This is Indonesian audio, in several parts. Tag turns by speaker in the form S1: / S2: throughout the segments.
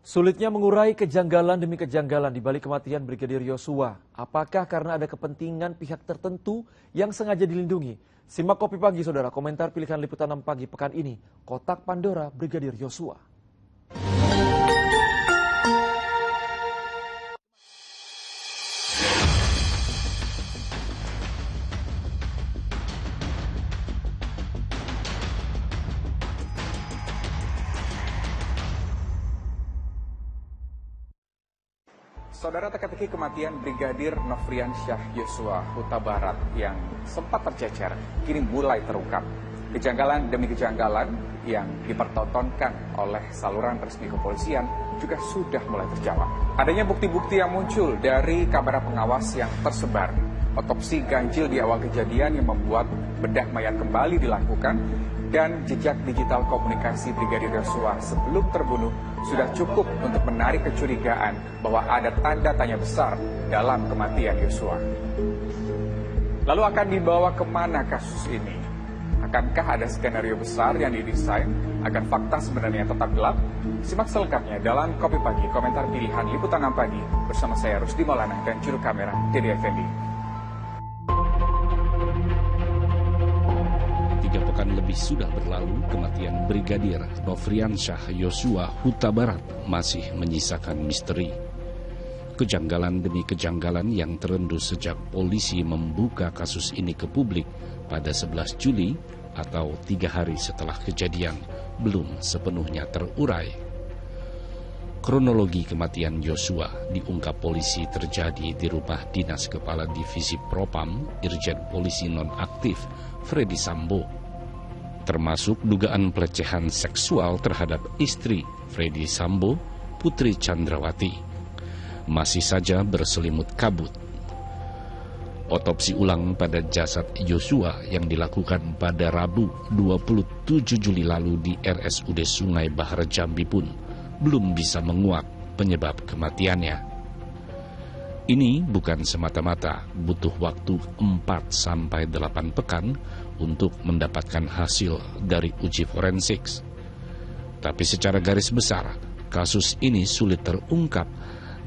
S1: Sulitnya mengurai kejanggalan demi kejanggalan di balik kematian Brigadir Yosua. Apakah karena ada kepentingan pihak tertentu yang sengaja dilindungi? Simak Kopi Pagi, saudara. Komentar pilihan liputan 6 pagi pekan ini. Kotak Pandora Brigadir Yosua.
S2: Saudara, teka-teki kematian Brigadir Nofriansyah Yosua Huta Barat yang sempat tercecer kini mulai terungkap. Kejanggalan demi kejanggalan yang dipertontonkan oleh saluran resmi kepolisian juga sudah mulai terjawab. Adanya bukti-bukti yang muncul dari kamera pengawas yang tersebar. Otopsi ganjil di awal kejadian yang membuat bedah mayat kembali dilakukan, dan jejak digital komunikasi Brigadir Yosua sebelum terbunuh sudah cukup untuk menarik kecurigaan bahwa ada tanda tanya besar dalam kematian Yosua. Lalu akan dibawa kemana kasus ini? Akankah ada skenario besar yang didesain agar fakta sebenarnya tetap gelap? Simak selengkapnya dalam Kopi Pagi, komentar pilihan liputan 6 pagi bersama saya Rusdi Maulana dan juru kamera Dede Effendi.
S3: 3 pekan lebih sudah berlalu, kematian Brigadir Nofriansyah Yosua Huta Barat masih menyisakan misteri. Kejanggalan demi kejanggalan yang terendus sejak polisi membuka kasus ini ke publik pada 11 Juli atau 3 hari setelah kejadian belum sepenuhnya terurai. Kronologi kematian Yosua diungkap polisi terjadi di rumah dinas Kepala Divisi Propam Irjen Polisi Nonaktif Freddy Sambo, termasuk dugaan pelecehan seksual terhadap istri Freddy Sambo, Putri Chandrawati, masih saja berselimut kabut. Otopsi ulang pada jasad Yosua yang dilakukan pada Rabu 27 Juli lalu di RSUD Sungai Bahar Jambi pun belum bisa menguak penyebab kematiannya. Ini bukan semata-mata butuh waktu 4-8 pekan untuk mendapatkan hasil dari uji forensik. Tapi secara garis besar, kasus ini sulit terungkap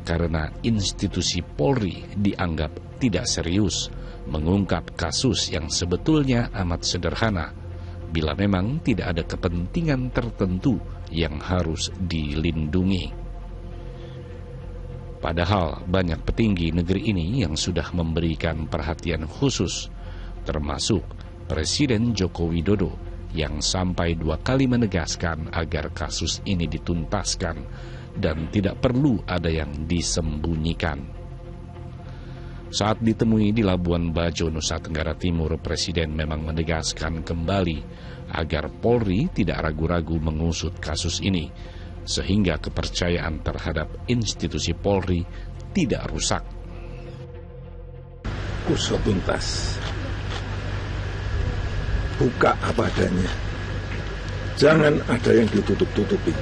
S3: karena institusi Polri dianggap tidak serius mengungkap kasus yang sebetulnya amat sederhana bila memang tidak ada kepentingan tertentu yang harus dilindungi. Padahal banyak petinggi negeri ini yang sudah memberikan perhatian khusus, termasuk Presiden Joko Widodo yang sampai 2 kali menegaskan agar kasus ini dituntaskan dan tidak perlu ada yang disembunyikan. Saat ditemui di Labuan Bajo, Nusa Tenggara Timur, Presiden memang menegaskan kembali agar Polri tidak ragu-ragu mengusut kasus ini, sehingga kepercayaan terhadap institusi Polri tidak rusak.
S4: Usut tuntas, buka apa adanya, jangan ada yang ditutup-tutupi,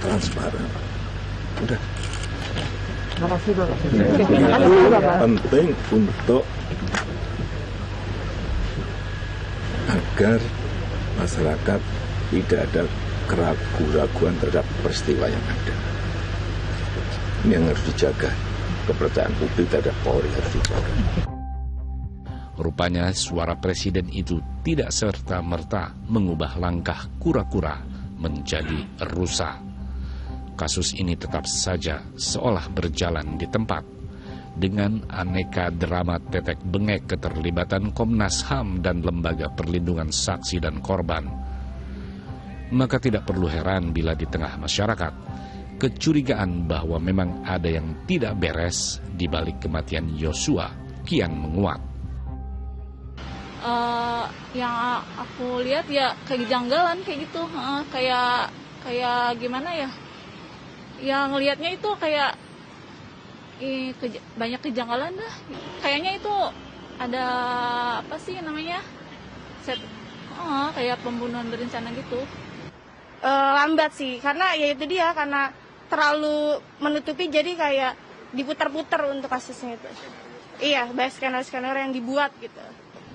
S4: transparan. Udah. Itu penting untuk agar masyarakat tidak ada keraguan-raguan terhadap peristiwa yang ada. Ini yang harus dijaga. Kepercayaan publik terhadap Polri harus dijaga.
S3: Rupanya suara Presiden itu tidak serta-merta mengubah langkah kura-kura menjadi rusa. Kasus ini tetap saja seolah berjalan di tempat, dengan aneka drama tetek bengek keterlibatan Komnas HAM dan Lembaga Perlindungan Saksi dan Korban. Maka tidak perlu heran bila di tengah masyarakat, kecurigaan bahwa memang ada yang tidak beres di balik kematian Yosua kian menguat.
S5: Yang aku lihat ya kejanggalan kayak gitu, kayak gimana ya? Yang ngelihatnya itu kayak banyak kejanggalan dah. Kayaknya itu ada apa sih namanya? Kayak pembunuhan berencana gitu.
S6: Lambat sih, karena ya itu dia, karena terlalu menutupi jadi kayak diputar-putar untuk kasusnya itu. Iya, banyak skenario yang dibuat gitu.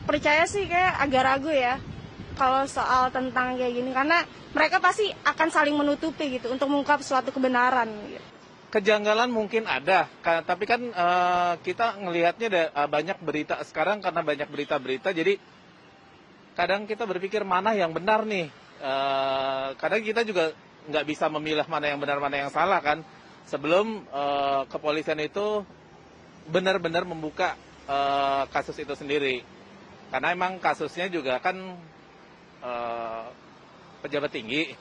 S6: Percaya sih kayak agak ragu ya. kalau soal tentang kayak gini, karena mereka pasti akan saling menutupi gitu untuk mengungkap suatu kebenaran gitu.
S7: Kejanggalan mungkin ada, tapi kan kita ngelihatnya banyak berita sekarang, karena banyak berita-berita, jadi kadang kita berpikir mana yang benar nih. Kadang kita juga nggak bisa memilah mana yang benar, mana yang salah kan. Sebelum kepolisian itu benar-benar membuka kasus itu sendiri. Karena emang kasusnya juga kan pejabat tinggi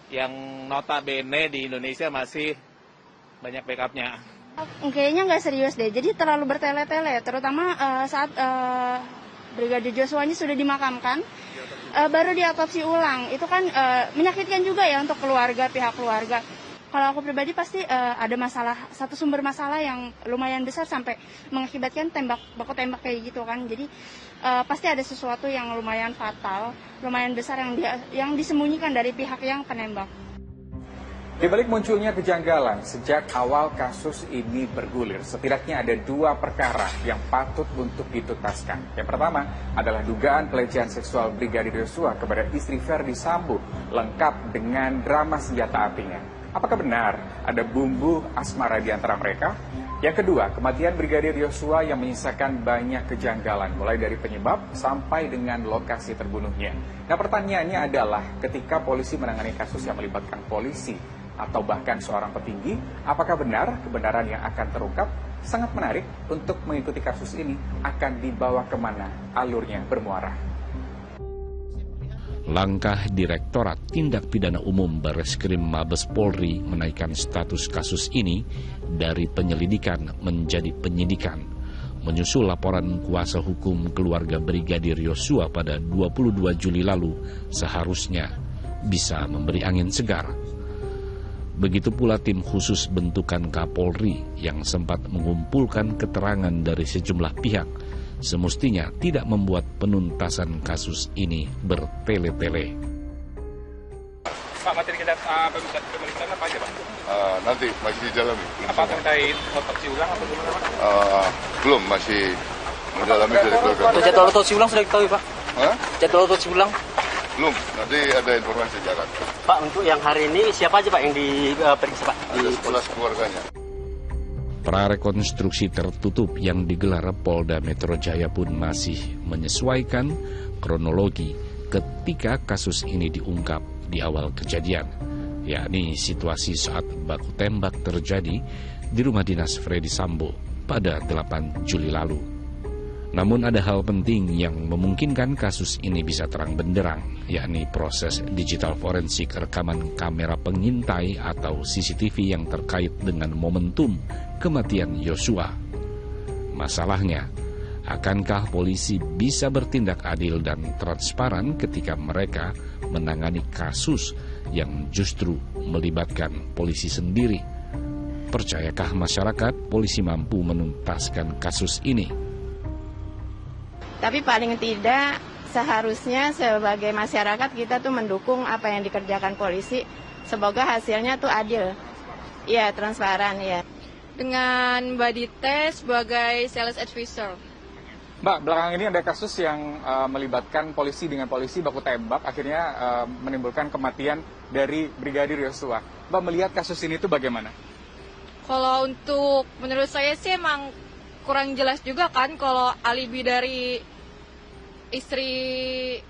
S7: yang notabene di Indonesia masih banyak backupnya.
S6: Kayaknya nggak serius deh, jadi terlalu bertele-tele, terutama saat Brigadir Joshua ini sudah dimakamkan, baru diotopsi ulang. Itu kan menyakitkan juga ya untuk keluarga, pihak keluarga. Kalau aku pribadi pasti ada masalah, satu sumber masalah yang lumayan besar sampai mengakibatkan baku tembak kayak gitu kan. Jadi pasti ada sesuatu yang lumayan fatal, lumayan besar yang disembunyikan dari pihak yang penembak.
S2: Di balik munculnya kejanggalan sejak awal kasus ini bergulir, setidaknya ada 2 perkara yang patut untuk dituntaskan. Yang pertama adalah dugaan pelecehan seksual Brigadir Joshua kepada istri Ferdi Sambo, lengkap dengan drama senjata apinya. Apakah benar ada bumbu asmara di antara mereka? Yang kedua, kematian Brigadir Joshua yang menyisakan banyak kejanggalan, mulai dari penyebab sampai dengan lokasi terbunuhnya. Nah, pertanyaannya adalah ketika polisi menangani kasus yang melibatkan polisi atau bahkan seorang petinggi, apakah benar kebenaran yang akan terungkap? Sangat menarik untuk mengikuti kasus ini, akan dibawa kemana alurnya bermuara.
S3: Langkah Direktorat Tindak Pidana Umum Bareskrim Mabes Polri menaikkan status kasus ini dari penyelidikan menjadi penyidikan, menyusul laporan kuasa hukum keluarga Brigadir Joshua pada 22 Juli lalu seharusnya bisa memberi angin segar. Begitu pula tim khusus bentukan Kapolri yang sempat mengumpulkan keterangan dari sejumlah pihak, semestinya tidak membuat penuntasan kasus ini bertele-tele.
S2: Pak, materi pemeriksaan apa aja, Pak?
S8: Nanti masih didalami.
S2: Apa terkait otopsi ulang atau gimana, Pak?
S8: Belum, masih mendalami dari keluarga.
S9: Untuk jadwal otopsi ulang sudah diketahui, Pak?
S8: Hah?
S9: Jadwal otopsi ulang?
S8: Belum, nanti ada informasi jalan.
S9: Pak, untuk yang hari ini siapa aja Pak yang diperiksa, Pak?
S8: Ada 11 keluarganya.
S3: Prarekonstruksi tertutup yang digelar Polda Metro Jaya pun masih menyesuaikan kronologi ketika kasus ini diungkap di awal kejadian, yakni situasi saat baku tembak terjadi di rumah dinas Ferdi Sambo pada 8 Juli lalu. Namun ada hal penting yang memungkinkan kasus ini bisa terang benderang, yakni proses digital forensik rekaman kamera pengintai atau CCTV yang terkait dengan momentum kematian Joshua. Masalahnya, akankah polisi bisa bertindak adil dan transparan ketika mereka menangani kasus yang justru melibatkan polisi sendiri? Percayakah masyarakat polisi mampu menuntaskan kasus ini?
S10: Tapi paling tidak seharusnya sebagai masyarakat kita tuh mendukung apa yang dikerjakan polisi. Semoga hasilnya tuh adil. Iya, transparan ya.
S5: Dengan Mbak Dite sebagai sales advisor.
S2: Mbak, belakangan ini ada kasus yang melibatkan polisi dengan polisi baku tembak, akhirnya menimbulkan kematian dari Brigadir Joshua. Mbak melihat kasus ini tuh bagaimana?
S5: Kalau untuk menurut saya sih emang kurang jelas juga kan kalau alibi dari istri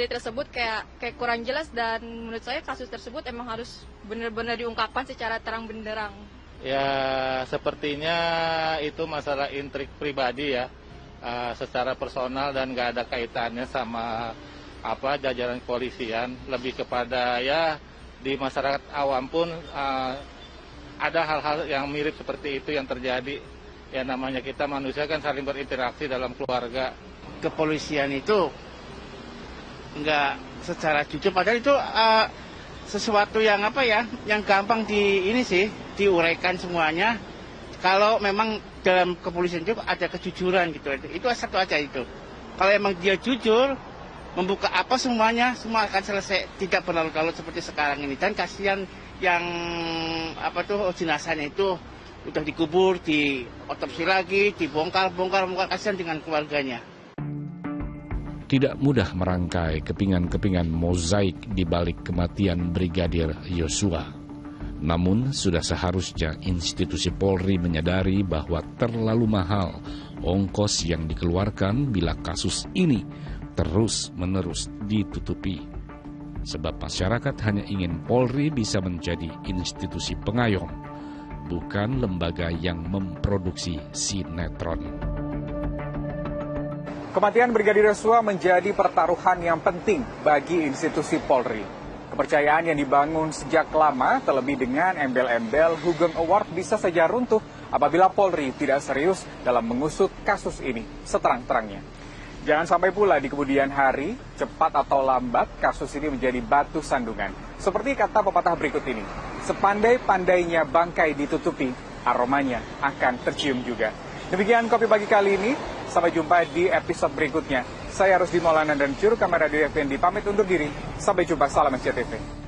S5: tersebut kayak kurang jelas, dan menurut saya kasus tersebut emang harus benar-benar diungkapkan secara terang benderang.
S7: Ya, sepertinya itu masalah intrik pribadi ya, secara personal dan nggak ada kaitannya sama jajaran kepolisian. Lebih kepada ya di masyarakat awam pun ada hal-hal yang mirip seperti itu yang terjadi. Ya namanya kita manusia kan saling berinteraksi dalam keluarga.
S9: Kepolisian itu nggak secara jujur, padahal itu sesuatu yang yang gampang diuraikan semuanya. Kalau memang dalam kepolisian itu ada kejujuran gitu, itu satu aja itu. Kalau emang dia jujur, membuka semuanya, semua akan selesai, tidak berlarut-larut seperti sekarang ini. Dan kasihan yang jenazahnya itu udah dikubur, diotopsi lagi, dibongkar, kasihan dengan keluarganya.
S3: tidak mudah merangkai kepingan-kepingan mozaik di balik kematian Brigadir Yosua. Namun, sudah seharusnya institusi Polri menyadari bahwa terlalu mahal ongkos yang dikeluarkan bila kasus ini terus-menerus ditutupi. Sebab masyarakat hanya ingin Polri bisa menjadi institusi pengayom, bukan lembaga yang memproduksi sinetron.
S2: Kematian Brigadir Yosua menjadi pertaruhan yang penting bagi institusi Polri. Kepercayaan yang dibangun sejak lama, terlebih dengan embel-embel Hugeng Award, bisa saja runtuh apabila Polri tidak serius dalam mengusut kasus ini seterang-terangnya. Jangan sampai pula di kemudian hari, cepat atau lambat, kasus ini menjadi batu sandungan. Seperti kata pepatah berikut ini, sepandai-pandainya bangkai ditutupi, aromanya akan tercium juga. Demikian Kopi Pagi kali ini. Sampai jumpa di episode berikutnya. Saya Rusdi Maulana dan juru kamera di FND pamit undur diri. Sampai jumpa, salam SCTV.